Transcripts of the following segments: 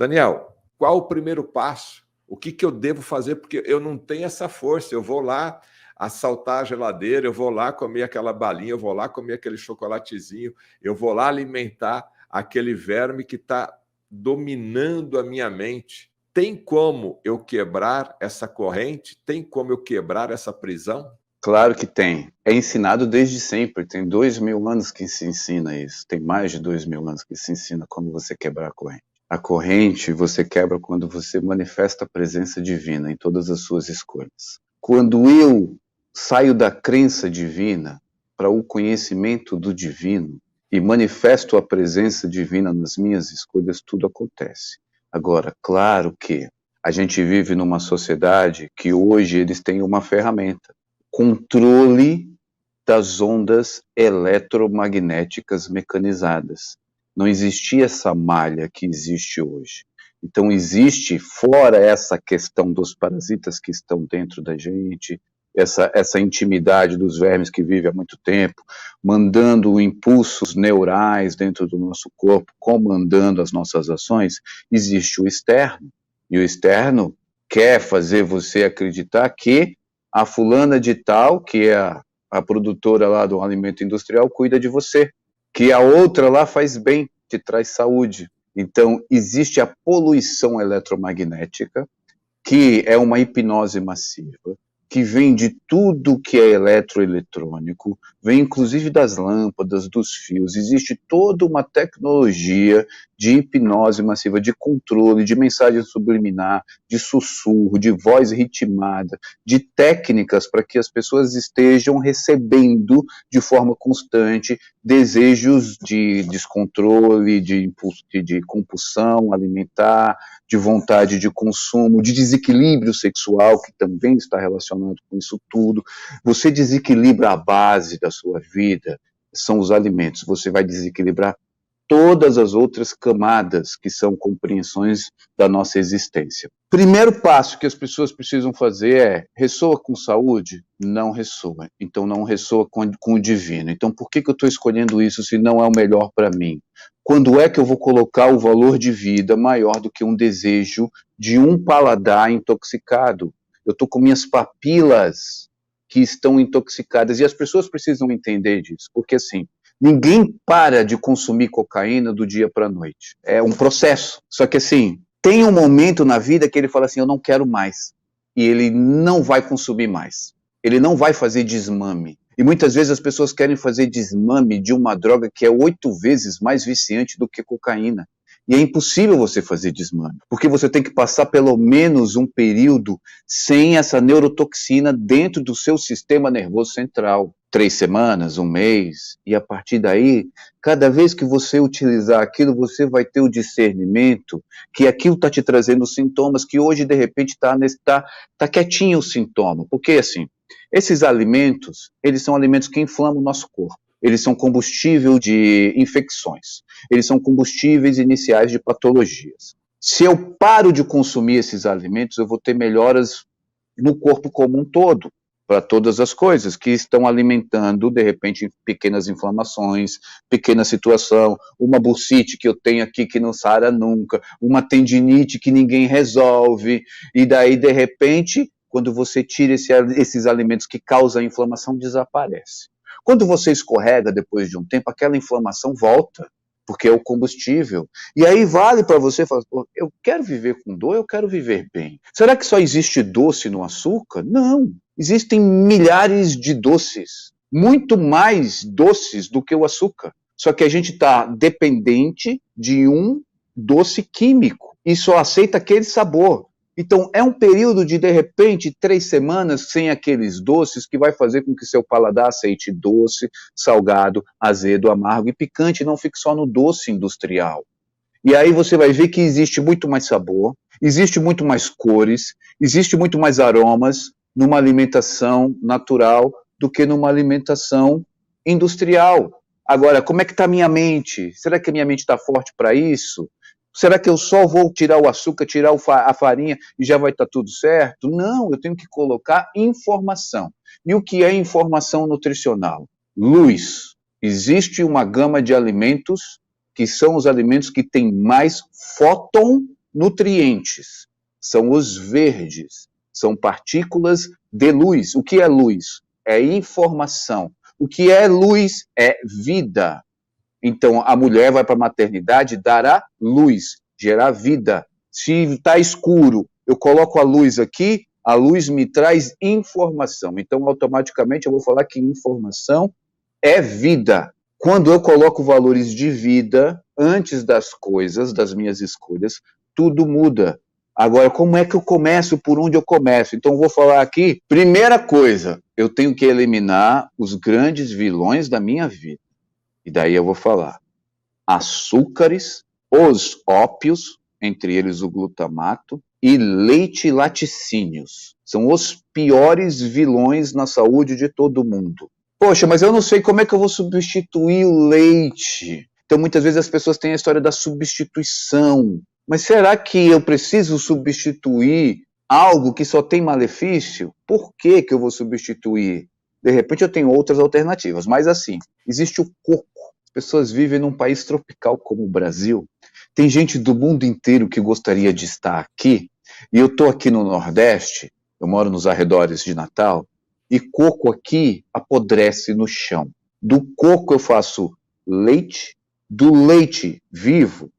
Daniel, qual o primeiro passo? O que eu devo fazer? Porque eu não tenho essa força. Eu vou lá assaltar a geladeira, eu vou lá comer aquela balinha, eu vou lá comer aquele chocolatezinho, eu vou lá alimentar aquele verme que está dominando a minha mente. Tem como eu quebrar essa corrente? Tem como eu quebrar essa prisão? Claro que tem. É ensinado desde sempre. Tem 2000 anos que se ensina isso. Tem mais de 2000 anos que se ensina como você quebrar a corrente. A corrente você quebra quando você manifesta a presença divina em todas as suas escolhas. Quando eu saio da crença divina para o conhecimento do divino e manifesto a presença divina nas minhas escolhas, tudo acontece. Agora, claro que a gente vive numa sociedade que hoje eles têm uma ferramenta: controle das ondas eletromagnéticas mecanizadas. Não existia essa malha que existe hoje. Então existe, fora essa questão dos parasitas que estão dentro da gente, essa intimidade dos vermes que vivem há muito tempo, mandando impulsos neurais dentro do nosso corpo, comandando as nossas ações, existe o externo. E o externo quer fazer você acreditar que a fulana de tal, que é a produtora lá do alimento industrial, cuida de você, que a outra lá faz bem, te traz saúde. Então, existe a poluição eletromagnética, que é uma hipnose massiva, que vem de tudo que é eletroeletrônico, vem inclusive das lâmpadas, dos fios. Existe toda uma tecnologia de hipnose massiva, de controle, de mensagem subliminar, de sussurro, de voz ritmada, de técnicas para que as pessoas estejam recebendo de forma constante desejos de descontrole, de impulso, de compulsão alimentar, de vontade de consumo, de desequilíbrio sexual, que também está relacionado com isso tudo. Você desequilibra a base da sua vida, são os alimentos. Você vai desequilibrar todas as outras camadas que são compreensões da nossa existência. Primeiro passo que as pessoas precisam fazer é: ressoa com saúde? Não ressoa. Então não ressoa com o divino. Então por que eu estou escolhendo isso se não é o melhor para mim? Quando é que eu vou colocar o valor de vida maior do que um desejo de um paladar intoxicado? Eu estou com minhas papilas que estão intoxicadas, e as pessoas precisam entender disso, porque assim, ninguém para de consumir cocaína do dia para a noite. É um processo. Só que assim, tem um momento na vida que ele fala assim: eu não quero mais. E ele não vai consumir mais. Ele não vai fazer desmame. E muitas vezes as pessoas querem fazer desmame de uma droga que é 8 vezes mais viciante do que cocaína. E é impossível você fazer desmame, porque você tem que passar pelo menos um período sem essa neurotoxina dentro do seu sistema nervoso central. 3 semanas, um mês, e a partir daí, cada vez que você utilizar aquilo, você vai ter o discernimento que aquilo está te trazendo sintomas, que hoje, de repente, tá quietinho o sintoma. Porque, assim, esses alimentos, eles são alimentos que inflamam o nosso corpo. Eles são combustível de infecções. Eles são combustíveis iniciais de patologias. Se eu paro de consumir esses alimentos, eu vou ter melhoras no corpo como um todo, para todas as coisas que estão alimentando, de repente, pequenas inflamações, pequena situação, uma bursite que eu tenho aqui que não sara nunca, uma tendinite que ninguém resolve, e daí, de repente, quando você tira esses alimentos que causam inflamação, desaparece. Quando você escorrega depois de um tempo, aquela inflamação volta, porque é o combustível. E aí vale para você falar: eu quero viver com dor, eu quero viver bem. Será que só existe doce no açúcar? Não. Existem milhares de doces, muito mais doces do que o açúcar. Só que a gente está dependente de um doce químico e só aceita aquele sabor. Então, é um período de repente, 3 semanas sem aqueles doces que vai fazer com que seu paladar aceite doce, salgado, azedo, amargo e picante, não fique só no doce industrial. E aí você vai ver que existe muito mais sabor, existe muito mais cores, existe muito mais aromas numa alimentação natural do que numa alimentação industrial. Agora, como é que está a minha mente? Será que a minha mente está forte para isso? Será que eu só vou tirar o açúcar, tirar a farinha e já vai estar tudo certo? Não, eu tenho que colocar informação. E o que é informação nutricional? Luz. Existe uma gama de alimentos que são os alimentos que têm mais fóton nutrientes, são os verdes, são partículas de luz. O que é luz? É informação. O que é luz é vida. Então, a mulher vai para a maternidade dar a luz, gerar vida. Se está escuro, eu coloco a luz aqui, a luz me traz informação. Então, automaticamente, eu vou falar que informação é vida. Quando eu coloco valores de vida antes das coisas, das minhas escolhas, tudo muda. Agora, como é que eu começo? Por onde eu começo? Então, eu vou falar aqui, primeira coisa, eu tenho que eliminar os grandes vilões da minha vida. E daí eu vou falar açúcares, os ópios, entre eles o glutamato, e leite e laticínios. São os piores vilões na saúde de todo mundo. Poxa, mas eu não sei como é que eu vou substituir o leite. Então, muitas vezes as pessoas têm a história da substituição. Mas será que eu preciso substituir algo que só tem malefício? Por que que eu vou substituir? De repente eu tenho outras alternativas. Mas assim, existe o coco. As pessoas vivem num país tropical como o Brasil. Tem gente do mundo inteiro que gostaria de estar aqui. E eu estou aqui no Nordeste, eu moro nos arredores de Natal, e coco aqui apodrece no chão. Do coco eu faço leite, do leite vivo,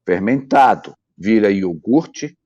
fermentado, vira iogurte,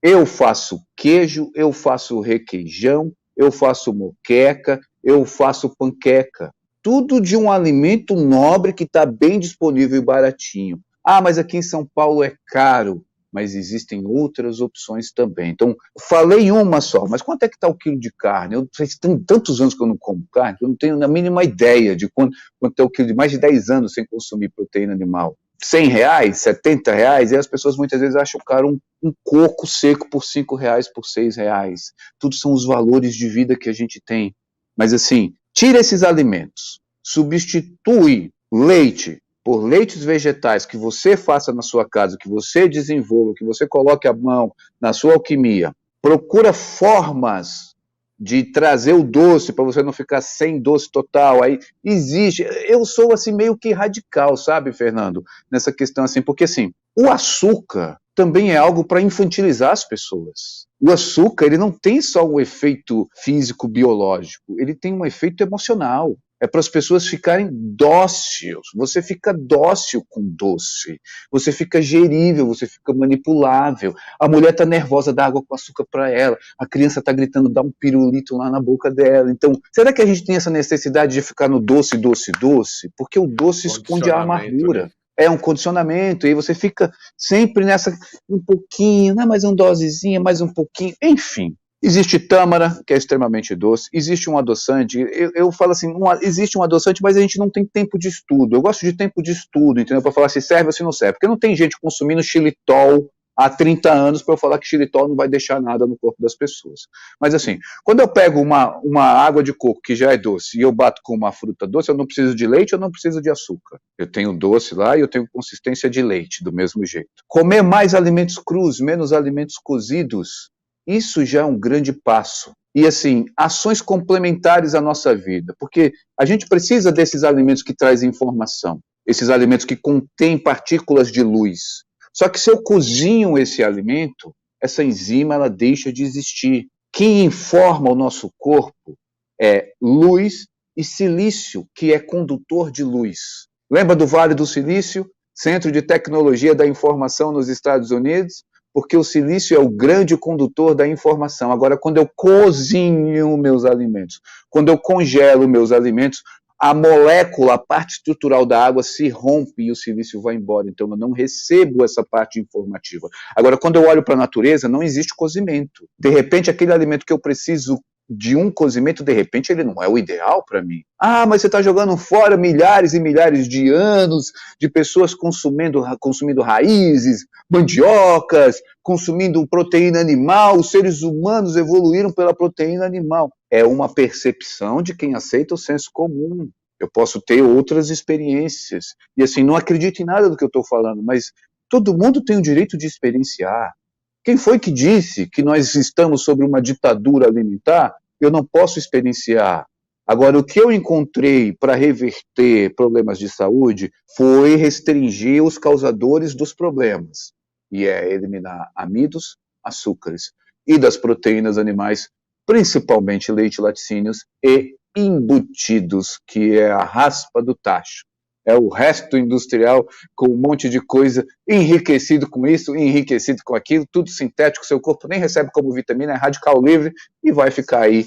eu faço queijo, eu faço requeijão, eu faço moqueca, eu faço panqueca. Tudo de um alimento nobre que está bem disponível e baratinho. Ah, mas aqui em São Paulo é caro. Mas existem outras opções também. Então, falei uma só, mas quanto é que está o quilo de carne? Eu tem tantos anos que eu não como carne, que eu não tenho a mínima ideia de quanto é o quilo de mais de 10 anos sem consumir proteína animal. R$100, R$70, e as pessoas muitas vezes acham caro um coco seco por R$5, por R$6. Tudo são os valores de vida que a gente tem. Mas assim, tira esses alimentos, substitui leite por leites vegetais que você faça na sua casa, que você desenvolva, que você coloque a mão na sua alquimia. Procura formas de trazer o doce para você não ficar sem doce total. Aí existe. Eu sou assim meio que radical, sabe, Fernando, nessa questão assim, porque assim, o açúcar também é algo para infantilizar as pessoas. O açúcar, ele não tem só um efeito físico biológico, ele tem um efeito emocional. É para as pessoas ficarem dóceis. Você fica dócil com doce. Você fica gerível, você fica manipulável. A mulher está nervosa, dá água com açúcar para ela. A criança está gritando, dá um pirulito lá na boca dela. Então, será que a gente tem essa necessidade de ficar no doce, doce, doce? Porque o doce esconde a amargura. Né? É um condicionamento, e aí você fica sempre nessa, um pouquinho, né, mais uma dosezinha, mais um pouquinho, enfim. Existe tâmara, que é extremamente doce, existe um adoçante, eu falo assim, existe um adoçante, mas a gente não tem tempo de estudo. Eu gosto de tempo de estudo, entendeu? Para falar se serve ou se não serve, porque não tem gente consumindo xilitol há 30 anos para eu falar que xilitol não vai deixar nada no corpo das pessoas. Mas assim, quando eu pego uma água de coco que já é doce e eu bato com uma fruta doce, eu não preciso de leite, eu não preciso de açúcar. Eu tenho doce lá e eu tenho consistência de leite, do mesmo jeito. Comer mais alimentos crus, menos alimentos cozidos, isso já é um grande passo. E assim, ações complementares à nossa vida, porque a gente precisa desses alimentos que trazem informação, esses alimentos que contêm partículas de luz. Só que se eu cozinho esse alimento, essa enzima ela deixa de existir. Quem informa o nosso corpo é luz e silício, que é condutor de luz. Lembra do Vale do Silício? Centro de Tecnologia da Informação nos Estados Unidos? Porque o silício é o grande condutor da informação. Agora, quando eu cozinho meus alimentos, quando eu congelo meus alimentos, a molécula, a parte estrutural da água se rompe e o silício vai embora. Então, eu não recebo essa parte informativa. Agora, quando eu olho para a natureza, não existe cozimento. De repente, aquele alimento que eu preciso de um cozimento, de repente, ele não é o ideal para mim. Ah, mas você está jogando fora milhares e milhares de anos de pessoas consumindo raízes, mandiocas, consumindo proteína animal. Os seres humanos evoluíram pela proteína animal. É uma percepção de quem aceita o senso comum. Eu posso ter outras experiências. E assim, não acredito em nada do que eu estou falando, mas todo mundo tem o direito de experienciar. Quem foi que disse que nós estamos sobre uma ditadura alimentar? Eu não posso experienciar. Agora, o que eu encontrei para reverter problemas de saúde foi restringir os causadores dos problemas. e é eliminar amidos, açúcares e das proteínas animais, principalmente leite, laticínios e embutidos, que é a raspa do tacho. É o resto industrial com um monte de coisa enriquecido com isso, enriquecido com aquilo, tudo sintético, seu corpo nem recebe como vitamina, é radical livre e vai ficar aí